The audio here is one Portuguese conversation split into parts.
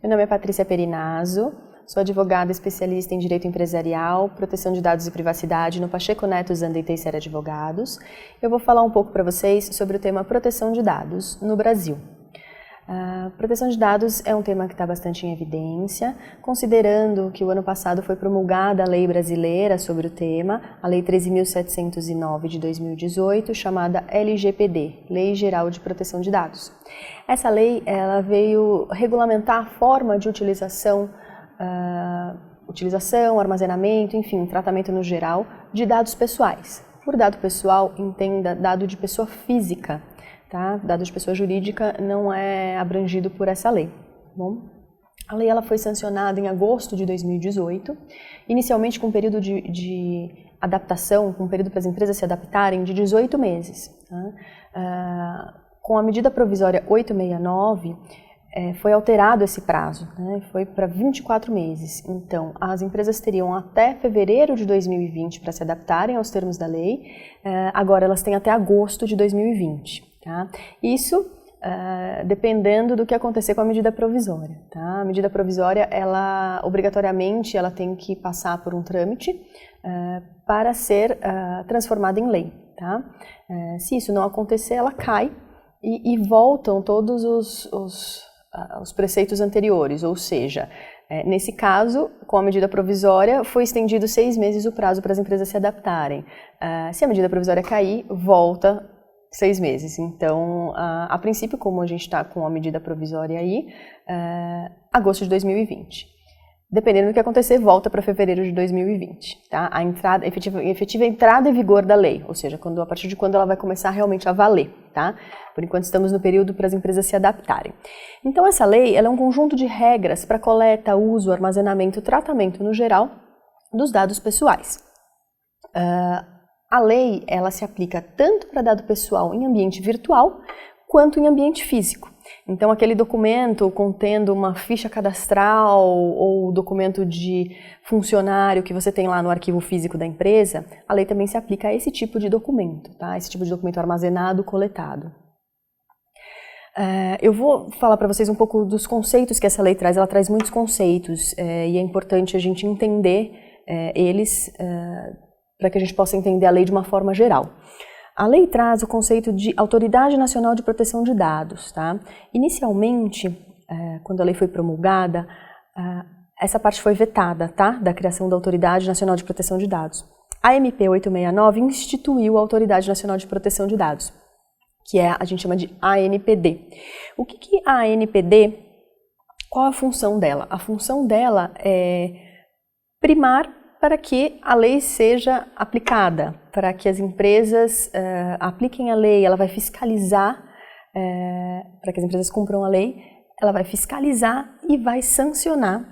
Meu nome é Patrícia Perinazzo, sou advogada especialista em Direito Empresarial, Proteção de Dados e Privacidade no Pacheco Neto Zanda e Teixeira Advogados. Eu vou falar um pouco para vocês sobre o tema proteção de dados no Brasil. Proteção de dados é um tema que está bastante em evidência, considerando que o ano passado foi promulgada a lei brasileira sobre o tema, a Lei 13.709 de 2018, chamada LGPD, Lei Geral de Proteção de Dados. Essa lei ela veio regulamentar a forma de utilização, armazenamento, enfim, tratamento no geral de dados pessoais. Por dado pessoal, entenda dado de pessoa física. Tá? Dado de pessoa jurídica não é abrangido por essa lei. Bom, a lei ela foi sancionada em agosto de 2018, inicialmente com um período de adaptação, com um período para as empresas se adaptarem de 18 meses. Tá? Com a medida provisória 869, foi alterado esse prazo, né? Foi para 24 meses. Então, as empresas teriam até fevereiro de 2020 para se adaptarem aos termos da lei, agora elas têm até agosto de 2020. Tá? Isso dependendo do que acontecer com a medida provisória. Tá? A medida provisória, ela obrigatoriamente ela tem que passar por um trâmite para ser transformada em lei. Tá? Se isso não acontecer, ela cai e voltam todos os preceitos anteriores, ou seja, nesse caso, com a medida provisória, foi estendido 6 meses o prazo para as empresas se adaptarem. Se a medida provisória cair, volta 6 meses. Então, a princípio, como a gente está com a medida provisória aí, agosto de 2020. Dependendo do que acontecer, volta para fevereiro de 2020. Tá? A efetiva entrada em vigor da lei, ou seja, a partir de quando ela vai começar realmente a valer. Tá? Por enquanto estamos no período para as empresas se adaptarem. Então, essa lei ela é um conjunto de regras para coleta, uso, armazenamento, tratamento no geral dos dados pessoais. A lei, ela se aplica tanto para dado pessoal em ambiente virtual, quanto em ambiente físico. Então, aquele documento contendo uma ficha cadastral ou documento de funcionário que você tem lá no arquivo físico da empresa, a lei também se aplica a esse tipo de documento, tá? Esse tipo de documento armazenado, coletado. Eu vou falar para vocês um pouco dos conceitos que essa lei traz. Ela traz muitos conceitos e é importante a gente entender eles para que a gente possa entender a lei de uma forma geral. A lei traz o conceito de Autoridade Nacional de Proteção de Dados. Tá? Inicialmente, quando a lei foi promulgada, essa parte foi vetada, tá? Da criação da Autoridade Nacional de Proteção de Dados. A MP 869 instituiu a Autoridade Nacional de Proteção de Dados, que a gente chama de ANPD. O que é a ANPD? Qual a função dela? A função dela é primar para que a lei seja aplicada, para que as empresas apliquem a lei, ela vai fiscalizar, para que as empresas cumpram a lei, ela vai fiscalizar e vai sancionar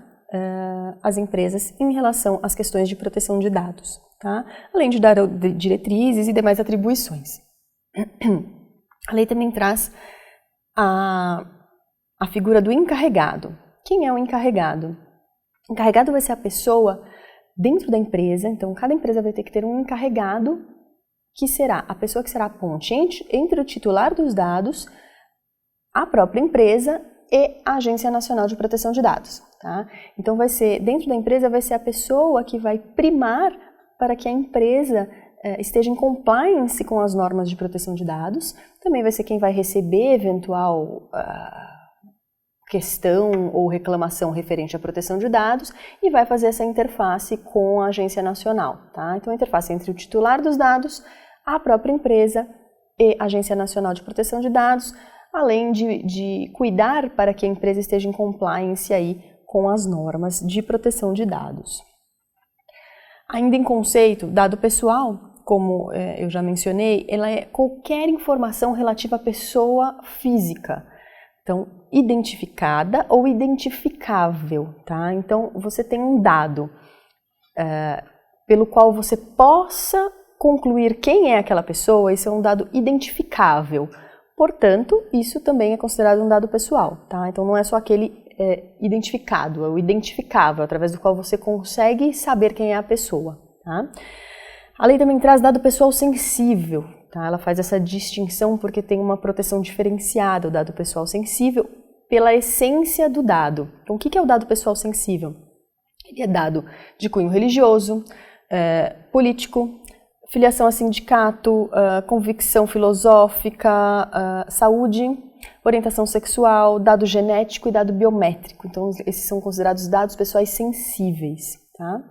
as empresas em relação às questões de proteção de dados, tá? Além de dar diretrizes e demais atribuições. A lei também traz a figura do encarregado. Quem é o encarregado? O encarregado vai ser a pessoa dentro da empresa, então cada empresa vai ter que ter um encarregado que será a pessoa que será a ponte entre o titular dos dados, a própria empresa e a Agência Nacional de Proteção de Dados. Tá? Então dentro da empresa vai ser a pessoa que vai primar para que a empresa esteja em compliance com as normas de proteção de dados, também vai ser quem vai receber eventual questão ou reclamação referente à proteção de dados e vai fazer essa interface com a Agência Nacional. Tá? Então, a interface entre o titular dos dados, a própria empresa e a Agência Nacional de Proteção de Dados, além de cuidar para que a empresa esteja em compliance aí com as normas de proteção de dados. Ainda em conceito, dado pessoal, como eu já mencionei, ela é qualquer informação relativa à pessoa física. Então, identificada ou identificável, tá? Então, você tem um dado pelo qual você possa concluir quem é aquela pessoa, isso é um dado identificável. Portanto, isso também é considerado um dado pessoal, tá? Então, não é só aquele identificado, é o identificável, através do qual você consegue saber quem é a pessoa, tá? A lei também traz dado pessoal sensível. Tá? Ela faz essa distinção porque tem uma proteção diferenciada. O dado pessoal sensível pela essência do dado. Então, o que é o dado pessoal sensível? Ele é dado de cunho religioso, político, filiação a sindicato, convicção filosófica, saúde, orientação sexual, dado genético e dado biométrico. Então, esses são considerados dados pessoais sensíveis. Tá?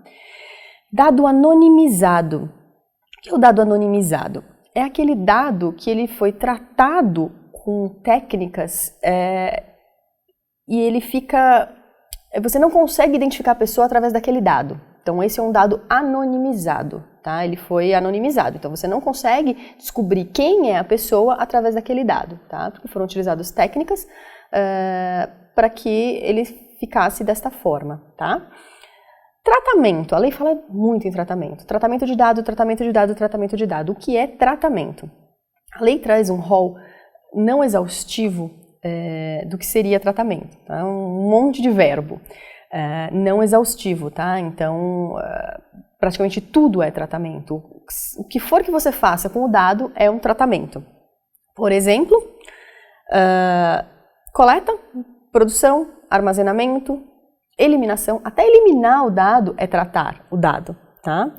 Dado anonimizado. O que é o dado anonimizado? É aquele dado que ele foi tratado com técnicas e ele fica... Você não consegue identificar a pessoa através daquele dado. Então, esse é um dado anonimizado, tá? Ele foi anonimizado. Então, você não consegue descobrir quem é a pessoa através daquele dado, tá? Porque foram utilizadas técnicas para que ele ficasse desta forma, tá? Tratamento. A lei fala muito em tratamento. Tratamento de dado, tratamento de dado, tratamento de dado. O que é tratamento? A lei traz um rol não exaustivo do que seria tratamento, tá? Um monte de verbo. Não exaustivo, tá? Então, praticamente tudo é tratamento. O que for que você faça com o dado é um tratamento. Por exemplo, coleta, produção, armazenamento, eliminação. Até eliminar o dado é tratar o dado, tá?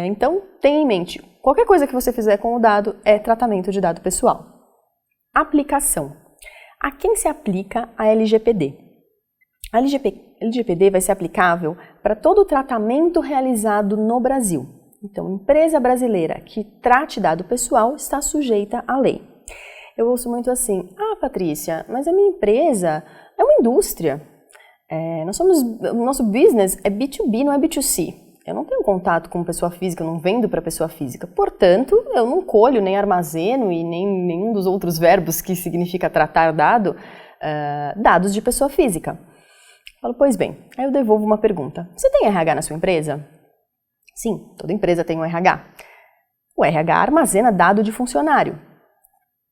Então, tenha em mente, qualquer coisa que você fizer com o dado é tratamento de dado pessoal. Aplicação. A quem se aplica a LGPD? A LGPD vai ser aplicável para todo o tratamento realizado no Brasil. Então, empresa brasileira que trate dado pessoal está sujeita à lei. Eu ouço muito assim, Patrícia, mas a minha empresa é uma indústria. O nosso business é B2B, não é B2C. Eu não tenho contato com pessoa física, eu não vendo para pessoa física. Portanto, eu não colho, nem armazeno e nem nenhum dos outros verbos que significa tratar dados de pessoa física. Falo, pois bem, aí eu devolvo uma pergunta. Você tem RH na sua empresa? Sim, toda empresa tem um RH. O RH armazena dado de funcionário,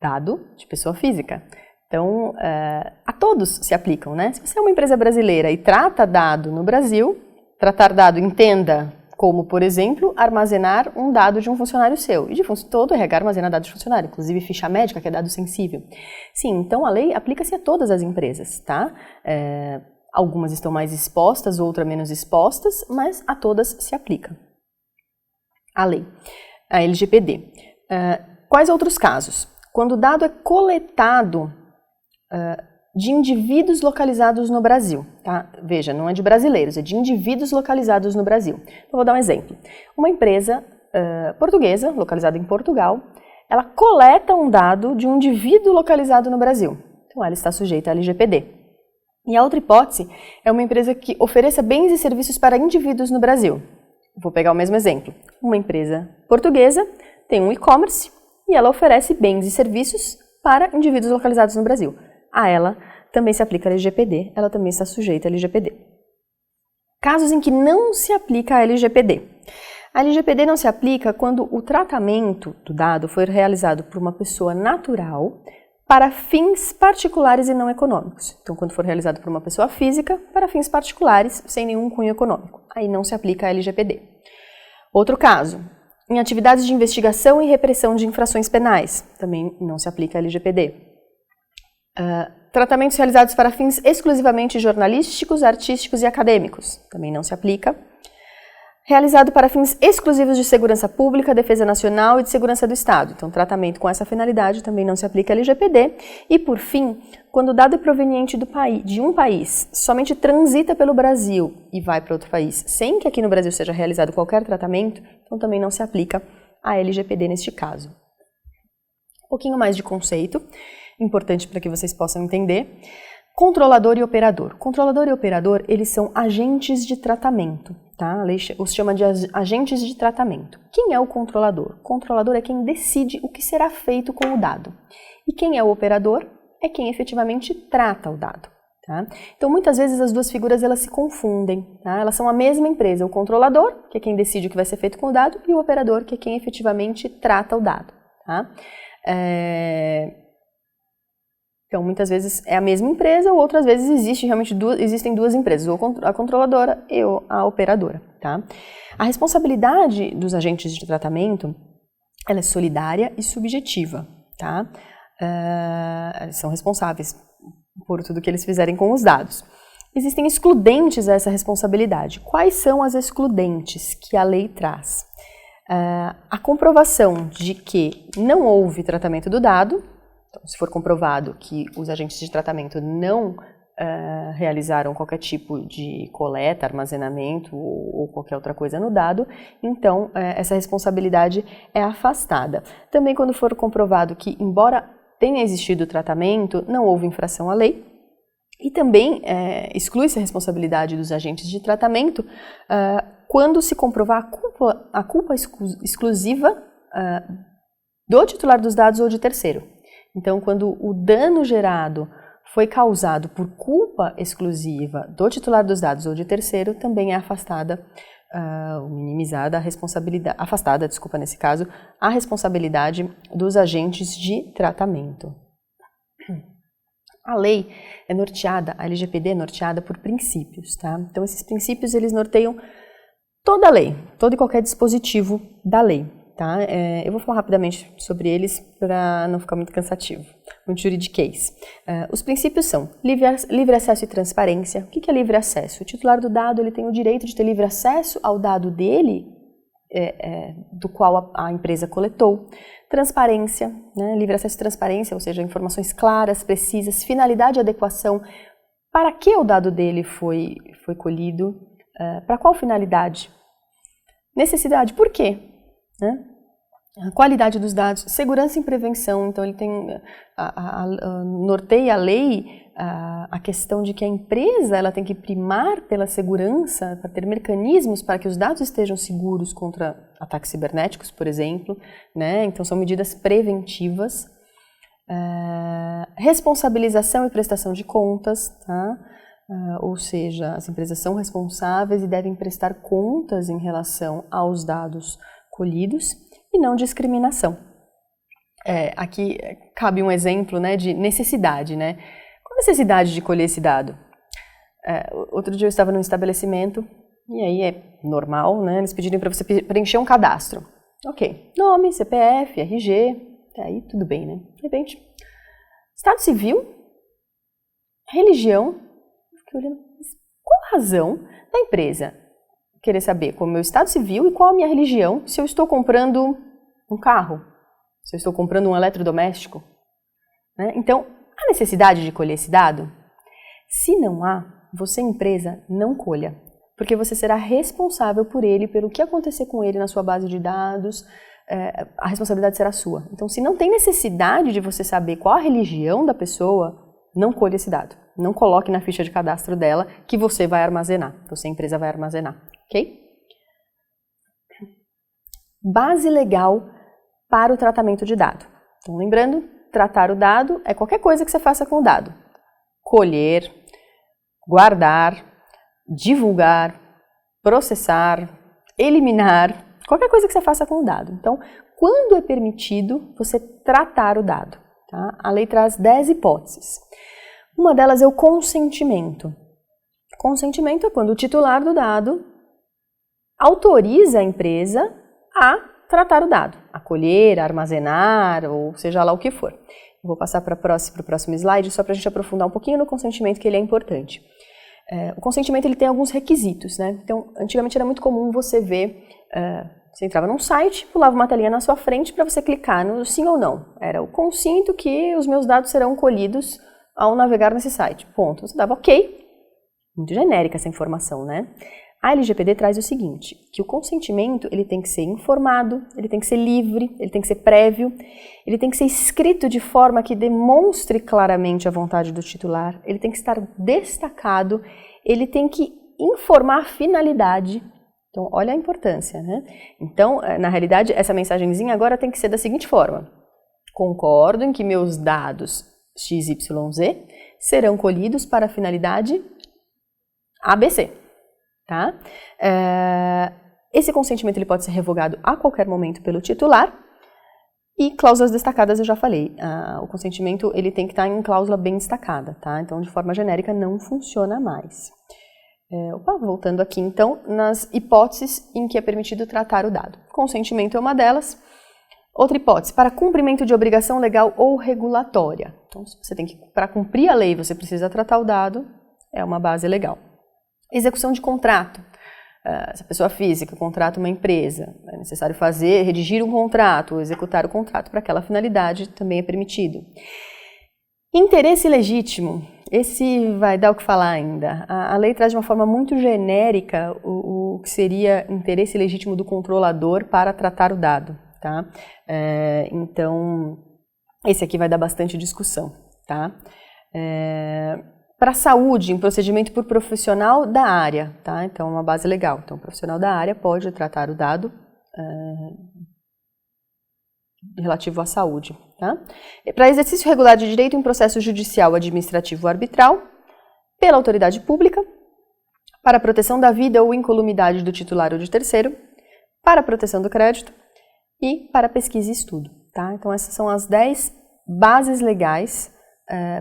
dado de pessoa física. Então, a todos se aplicam, né? Se você é uma empresa brasileira e trata dado no Brasil, tratar dado, entenda como, por exemplo, armazenar um dado de um funcionário seu. E todo RH armazena dados de funcionário, inclusive ficha médica, que é dado sensível. Sim, então a lei aplica-se a todas as empresas, tá? Algumas estão mais expostas, outras menos expostas, mas a todas se aplica a lei, a LGPD. Quais outros casos? Quando o dado é coletado de indivíduos localizados no Brasil, tá? Veja, não é de brasileiros, é de indivíduos localizados no Brasil. Eu vou dar um exemplo. Uma empresa portuguesa, localizada em Portugal, ela coleta um dado de um indivíduo localizado no Brasil. Então, ela está sujeita à LGPD. E a outra hipótese é uma empresa que ofereça bens e serviços para indivíduos no Brasil. Vou pegar o mesmo exemplo. Uma empresa portuguesa tem um e-commerce e ela oferece bens e serviços para indivíduos localizados no Brasil. A ela também se aplica a LGPD, ela também está sujeita à LGPD. Casos em que não se aplica a LGPD. A LGPD não se aplica quando o tratamento do dado foi realizado por uma pessoa natural para fins particulares e não econômicos. Então, quando for realizado por uma pessoa física, para fins particulares, sem nenhum cunho econômico. Aí não se aplica a LGPD. Outro caso, em atividades de investigação e repressão de infrações penais, também não se aplica a LGPD. Tratamentos realizados para fins exclusivamente jornalísticos, artísticos e acadêmicos, também não se aplica. Realizado para fins exclusivos de segurança pública, defesa nacional e de segurança do Estado. Então, tratamento com essa finalidade também não se aplica a LGPD. E, por fim, quando o dado é proveniente de um país, somente transita pelo Brasil e vai para outro país, sem que aqui no Brasil seja realizado qualquer tratamento, então também não se aplica a LGPD neste caso. Um pouquinho mais de conceito, importante para que vocês possam entender. Controlador e operador. Controlador e operador, eles são agentes de tratamento, tá? A lei os chama de agentes de tratamento. Quem é o controlador? O controlador é quem decide o que será feito com o dado. E quem é o operador? É quem efetivamente trata o dado, tá? Então, muitas vezes as duas figuras elas se confundem, tá? Elas são a mesma empresa. O controlador, que é quem decide o que vai ser feito com o dado, e o operador, que é quem efetivamente trata o dado, tá? Então, muitas vezes é a mesma empresa, ou outras vezes existem duas empresas, a controladora e a operadora, tá? A responsabilidade dos agentes de tratamento, ela é solidária e subjetiva, tá? Eles são responsáveis por tudo que eles fizerem com os dados. Existem excludentes a essa responsabilidade. Quais são as excludentes que a lei traz? A comprovação de que não houve tratamento do dado, então, se for comprovado que os agentes de tratamento não realizaram qualquer tipo de coleta, armazenamento ou qualquer outra coisa no dado, então essa responsabilidade é afastada. Também quando for comprovado que, embora tenha existido o tratamento, não houve infração à lei, e também exclui-se a responsabilidade dos agentes de tratamento quando se comprovar a culpa exclusiva do titular dos dados ou de terceiro. Então, quando o dano gerado foi causado por culpa exclusiva do titular dos dados ou de terceiro, também é afastada, minimizada a responsabilidade, nesse caso, a responsabilidade dos agentes de tratamento. A lei é norteada, a LGPD é norteada por princípios, tá? Então, esses princípios, eles norteiam toda a lei, todo e qualquer dispositivo da lei, tá? Eu vou falar rapidamente sobre eles para não ficar muito cansativo, muito juridiquês. Os princípios são livre acesso e transparência. O que é livre acesso? O titular do dado, ele tem o direito de ter livre acesso ao dado dele, do qual a empresa coletou. Transparência, né? Livre acesso e transparência, ou seja, informações claras, precisas, finalidade e adequação. Para que o dado dele foi colhido? Para qual finalidade? Necessidade, por quê? Né? A qualidade dos dados, segurança e prevenção, então ele tem, norteia a lei a questão de que a empresa ela tem que primar pela segurança, para ter mecanismos para que os dados estejam seguros contra ataques cibernéticos, por exemplo, né? Então são medidas preventivas. Responsabilização e prestação de contas, tá? Ou seja, as empresas são responsáveis e devem prestar contas em relação aos dados colhidos, e não discriminação. Aqui cabe um exemplo, né, de necessidade, né? Qual a necessidade de colher esse dado? Outro dia eu estava num estabelecimento, e aí é normal, né, eles pedirem para você preencher um cadastro. Ok, nome, CPF, RG, aí tudo bem, né? De repente, Estado Civil, religião, fiquei olhando, qual a razão da empresa querer saber qual é o meu estado civil e qual a minha religião se eu estou comprando um carro, se eu estou comprando um eletrodoméstico, né? Então, há necessidade de colher esse dado? Se não há, você, empresa, não colha, porque você será responsável por ele, pelo que acontecer com ele na sua base de dados, a responsabilidade será sua. Então, se não tem necessidade de você saber qual a religião da pessoa, não colha esse dado. Não coloque na ficha de cadastro dela que você vai armazenar, você, empresa, vai armazenar. Ok? Base legal para o tratamento de dado. Então, lembrando, tratar o dado é qualquer coisa que você faça com o dado. Colher, guardar, divulgar, processar, eliminar, qualquer coisa que você faça com o dado. Então, quando é permitido você tratar o dado? Tá? A lei traz 10 hipóteses. Uma delas é o consentimento. Consentimento é quando o titular do dado autoriza a empresa a tratar o dado, a colher, a armazenar, ou seja lá o que for. Eu vou passar para o próximo slide, só para a gente aprofundar um pouquinho no consentimento, que ele é importante. O consentimento ele tem alguns requisitos, né? Então, antigamente era muito comum você ver, você entrava num site, pulava uma telinha na sua frente para você clicar no sim ou não. Era o consinto que os meus dados serão colhidos ao navegar nesse site. Ponto. Você dava ok. Muito genérica essa informação, né? A LGPD traz o seguinte, que o consentimento ele tem que ser informado, ele tem que ser livre, ele tem que ser prévio, ele tem que ser escrito de forma que demonstre claramente a vontade do titular, ele tem que estar destacado, ele tem que informar a finalidade. Então, olha a importância, né? Então, na realidade, essa mensagenzinha agora tem que ser da seguinte forma: concordo em que meus dados XYZ serão colhidos para a finalidade ABC. Tá? Esse consentimento ele pode ser revogado a qualquer momento pelo titular e cláusulas destacadas eu já falei. O consentimento ele tem que estar em cláusula bem destacada, tá? Então de forma genérica não funciona mais. Voltando aqui então nas hipóteses em que é permitido tratar o dado. Consentimento é uma delas. Outra hipótese, para cumprimento de obrigação legal ou regulatória. Então, se você tem que, para cumprir a lei, você precisa tratar o dado, é uma base legal. Execução de contrato. Se a pessoa física contrata uma empresa, é necessário redigir um contrato, executar o contrato para aquela finalidade, também é permitido. Interesse legítimo. Esse vai dar o que falar ainda. A lei traz de uma forma muito genérica o que seria interesse legítimo do controlador para tratar o dado. Tá? Então, esse aqui vai dar bastante discussão. Tá? Para a saúde, um procedimento por profissional da área. Tá? Então, uma base legal. Então, o profissional da área pode tratar o dado relativo à saúde. Tá? Para exercício regular de direito em processo judicial, administrativo ou arbitral, pela autoridade pública, para a proteção da vida ou incolumidade do titular ou de terceiro, para a proteção do crédito, e para pesquisa e estudo. Tá? Então, essas são as 10 bases legais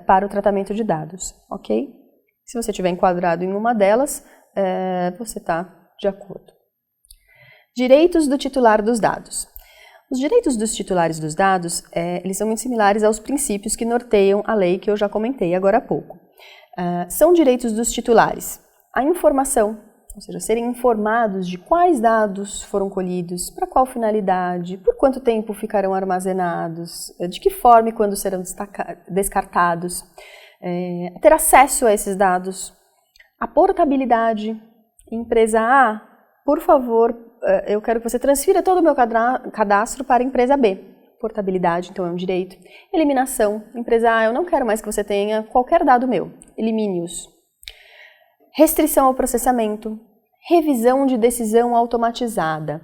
para o tratamento de dados. Ok? Se você estiver enquadrado em uma delas, você está de acordo. Direitos do titular dos dados. Os direitos dos titulares dos dados, eles são muito similares aos princípios que norteiam a lei que eu já comentei agora há pouco. São direitos dos titulares a informação, ou seja, serem informados de quais dados foram colhidos, para qual finalidade, por quanto tempo ficarão armazenados, de que forma e quando serão descartados, ter acesso a esses dados, a portabilidade. Empresa A, por favor, eu quero que você transfira todo o meu cadastro para a empresa B. Portabilidade, então é um direito. Eliminação. Empresa A, eu não quero mais que você tenha qualquer dado meu. Elimine-os. Restrição ao processamento. Revisão de decisão automatizada.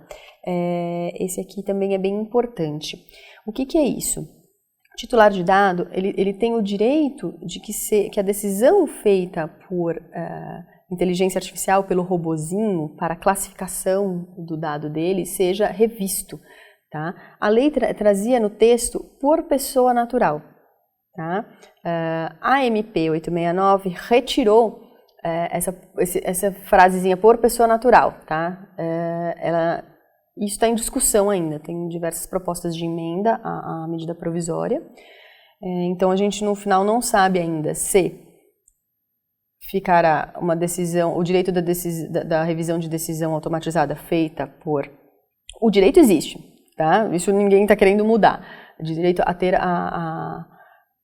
Esse aqui também é bem importante. O que é isso? O titular de dado, ele tem o direito de que a decisão feita por inteligência artificial, pelo robozinho, para a classificação do dado dele, seja revisto. Tá? A lei trazia no texto por pessoa natural. Tá? A MP 869 retirou essa frasezinha por pessoa natural. Tá? Isso está em discussão ainda, tem diversas propostas de emenda à medida provisória. Então a gente no final não sabe ainda se ficará uma decisão, o direito da revisão de decisão automatizada feita por... O direito existe, tá? Isso ninguém está querendo mudar. O direito a ter a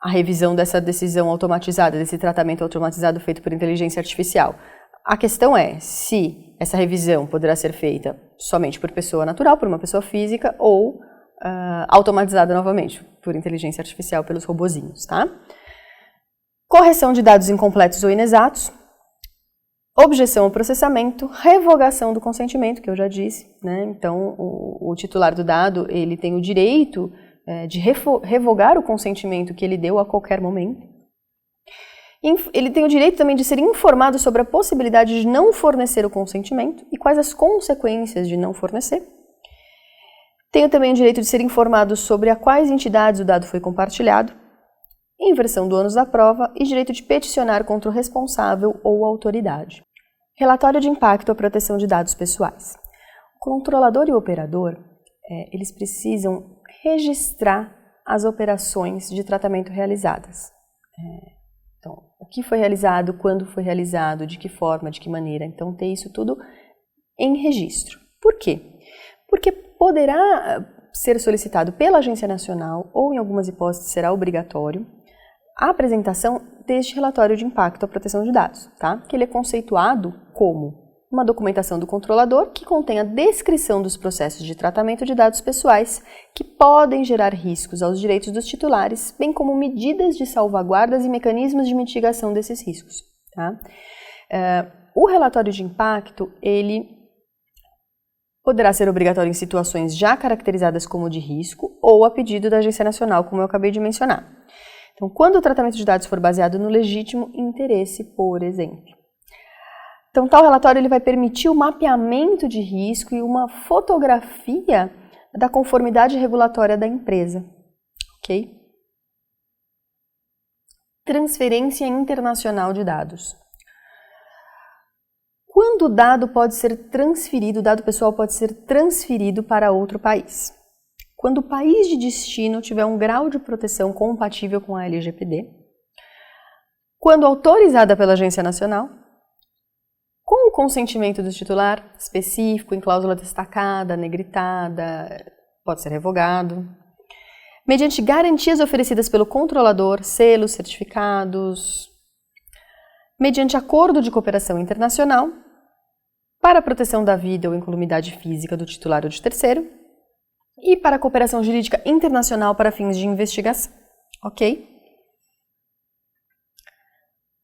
revisão dessa decisão automatizada, desse tratamento automatizado feito por inteligência artificial. A questão é se essa revisão poderá ser feita somente por pessoa natural, por uma pessoa física, ou automatizada novamente por inteligência artificial, pelos robozinhos, tá? Correção de dados incompletos ou inexatos, objeção ao processamento, revogação do consentimento, que eu já disse, né? Então, o titular do dado, ele tem o direito de revogar o consentimento que ele deu a qualquer momento. Ele tem o direito também de ser informado sobre a possibilidade de não fornecer o consentimento e quais as consequências de não fornecer. Tem também o direito de ser informado sobre a quais entidades o dado foi compartilhado, inversão do ônus da prova e direito de peticionar contra o responsável ou autoridade. Relatório de impacto à proteção de dados pessoais. O controlador e o operador, eles precisam registrar as operações de tratamento realizadas. Então, o que foi realizado, quando foi realizado, de que forma, de que maneira. Então, ter isso tudo em registro. Por quê? Porque poderá ser solicitado pela Agência Nacional, ou em algumas hipóteses será obrigatório, a apresentação deste relatório de impacto à proteção de dados, tá? Que ele é conceituado como uma documentação do controlador que contém a descrição dos processos de tratamento de dados pessoais que podem gerar riscos aos direitos dos titulares, bem como medidas de salvaguardas e mecanismos de mitigação desses riscos. Tá? O relatório de impacto, ele poderá ser obrigatório em situações já caracterizadas como de risco ou a pedido da Agência Nacional, como eu acabei de mencionar. Então, quando o tratamento de dados for baseado no legítimo interesse, por exemplo. Então, tal relatório ele vai permitir o mapeamento de risco e uma fotografia da conformidade regulatória da empresa. Ok? Transferência internacional de dados. Quando o dado pode ser transferido, o dado pessoal pode ser transferido para outro país? quando o país de destino tiver um grau de proteção compatível com a LGPD, quando autorizada pela Agência Nacional, com o consentimento do titular, específico, em cláusula destacada, negritada, pode ser revogado, mediante garantias oferecidas pelo controlador, selos, certificados, mediante acordo de cooperação internacional, para a proteção da vida ou incolumidade física do titular ou de terceiro, e para a cooperação jurídica internacional para fins de investigação, ok?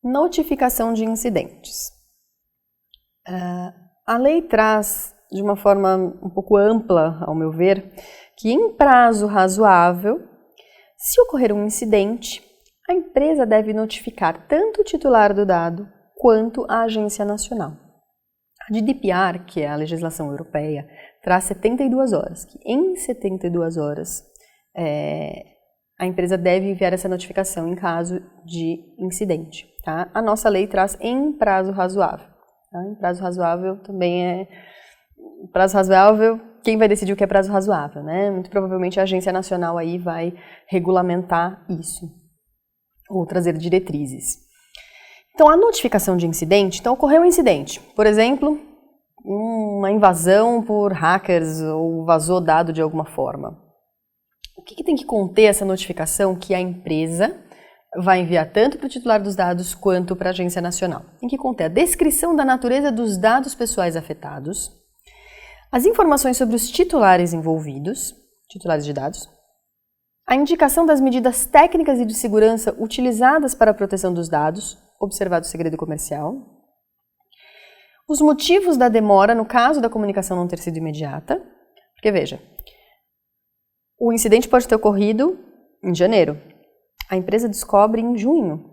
Notificação de incidentes. A lei traz, de uma forma um pouco ampla, ao meu ver, que em prazo razoável, se ocorrer um incidente, a empresa deve notificar tanto o titular do dado quanto a agência nacional. A GDPR, que é a legislação europeia, traz 72 horas, que em 72 horas a empresa deve enviar essa notificação em caso de incidente. Tá? A nossa lei traz em prazo razoável. Tá? Em prazo razoável também é... Prazo razoável, quem vai decidir o que é prazo razoável, né? Muito provavelmente a agência nacional aí vai regulamentar isso, ou trazer diretrizes. Então, a notificação de incidente, então ocorreu um incidente, por exemplo, uma invasão por hackers ou vazou dado de alguma forma. O que tem que conter essa notificação que a empresa vai enviar tanto para o titular dos dados quanto para a agência nacional? Tem que conter a descrição da natureza dos dados pessoais afetados, as informações sobre os titulares envolvidos, titulares de dados, a indicação das medidas técnicas e de segurança utilizadas para a proteção dos dados, observado o segredo comercial, os motivos da demora no caso da comunicação não ter sido imediata, porque veja, o incidente pode ter ocorrido em janeiro, a empresa descobre em junho,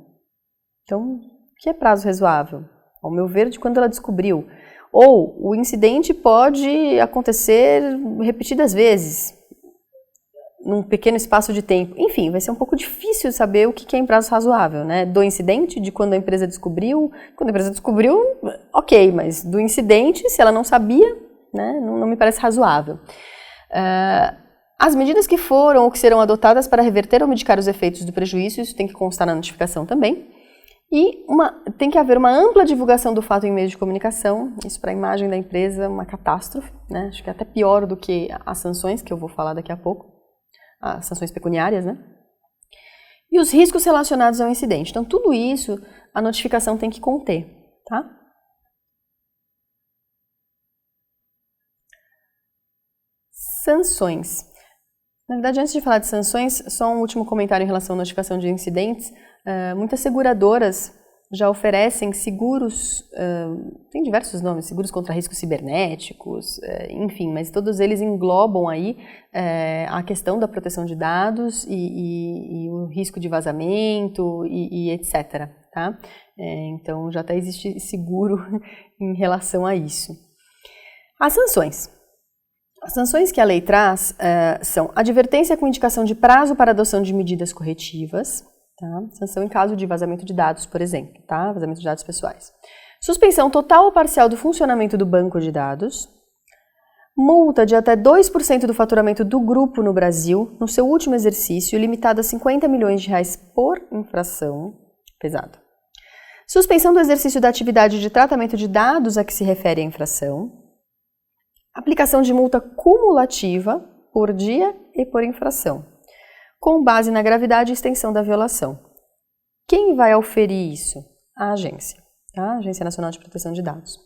então o que é prazo razoável? Ao meu ver, de quando ela descobriu. Ou o incidente pode acontecer repetidas vezes, num pequeno espaço de tempo. Enfim, vai ser um pouco difícil saber o que é em prazo razoável, né? Do incidente, de quando a empresa descobriu. Quando a empresa descobriu, ok, mas do incidente, se ela não sabia, né, não me parece razoável. As medidas que foram ou que serão adotadas para reverter ou mitigar os efeitos do prejuízo, isso tem que constar na notificação também. E tem que haver uma ampla divulgação do fato em meios de comunicação, isso para a imagem da empresa, uma catástrofe, né? Acho que é até pior do que as sanções, que eu vou falar daqui a pouco, as sanções pecuniárias, né? E os riscos relacionados ao incidente. Então, tudo isso a notificação tem que conter, tá? Sanções. Na verdade, antes de falar de sanções, só um último comentário em relação à notificação de incidentes. Muitas seguradoras já oferecem seguros, tem diversos nomes, seguros contra riscos cibernéticos, enfim, mas todos eles englobam aí a questão da proteção de dados e o risco de vazamento e etc. Tá? Então já até existe seguro em relação a isso. As sanções. As sanções que a lei traz são advertência com indicação de prazo para adoção de medidas corretivas, tá? Sanção em caso de vazamento de dados, por exemplo, tá? Vazamento de dados pessoais. Suspensão total ou parcial do funcionamento do banco de dados. Multa de até 2% do faturamento do grupo no Brasil no seu último exercício, limitada a 50 milhões de reais por infração. Pesado. Suspensão do exercício da atividade de tratamento de dados a que se refere a infração. Aplicação de multa cumulativa por dia e por infração, com base na gravidade e extensão da violação. Quem vai auferir isso? A agência, tá? A Agência Nacional de Proteção de Dados.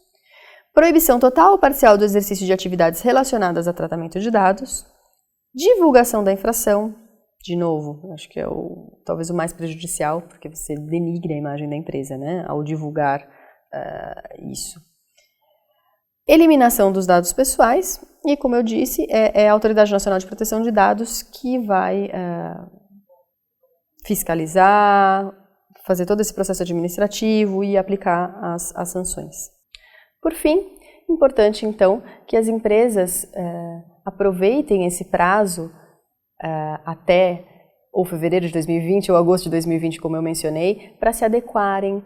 Proibição total ou parcial do exercício de atividades relacionadas a tratamento de dados. Divulgação da infração. De novo, acho que é talvez o mais prejudicial, porque você denigre a imagem da empresa, né, ao divulgar isso. Eliminação dos dados pessoais e, como eu disse, é a Autoridade Nacional de Proteção de Dados que vai fiscalizar, fazer todo esse processo administrativo e aplicar as sanções. Por fim, importante então que as empresas aproveitem esse prazo até ou fevereiro de 2020 ou agosto de 2020, como eu mencionei, para se adequarem,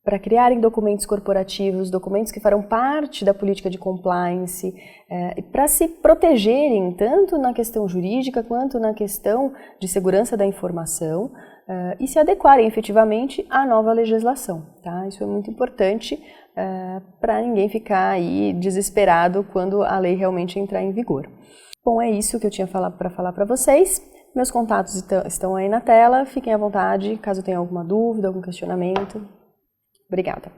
para criarem documentos corporativos, documentos que farão parte da política de compliance, para se protegerem tanto na questão jurídica quanto na questão de segurança da informação e se adequarem efetivamente à nova legislação. Tá? Isso é muito importante para ninguém ficar aí desesperado quando a lei realmente entrar em vigor. Bom, é isso que eu tinha para falar para vocês. Meus contatos estão aí na tela, fiquem à vontade caso tenham alguma dúvida, algum questionamento. Obrigada.